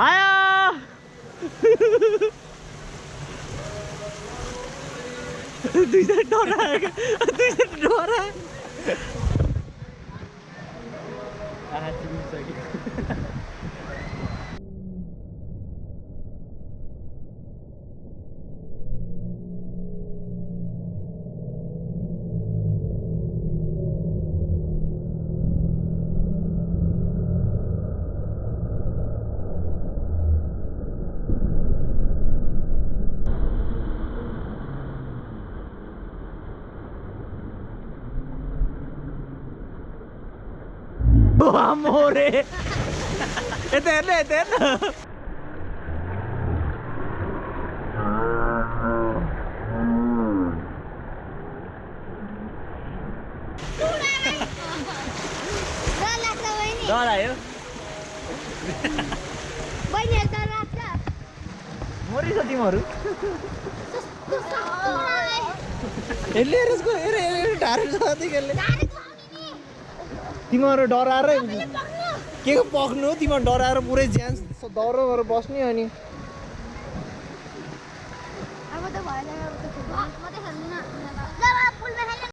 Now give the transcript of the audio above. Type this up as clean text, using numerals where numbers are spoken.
आयो दुईजना डरायो दुईजना डरायो amore eterno eterno डरायो बहिनी डराछ मरिस तिमीहरू यसले यसको ढारेर तिमीहरू डराएर के को पक्नु तिमीहरू डराएर पुरै ज्यान दौरो गरेर बस्ने अनि अब त भएन अब त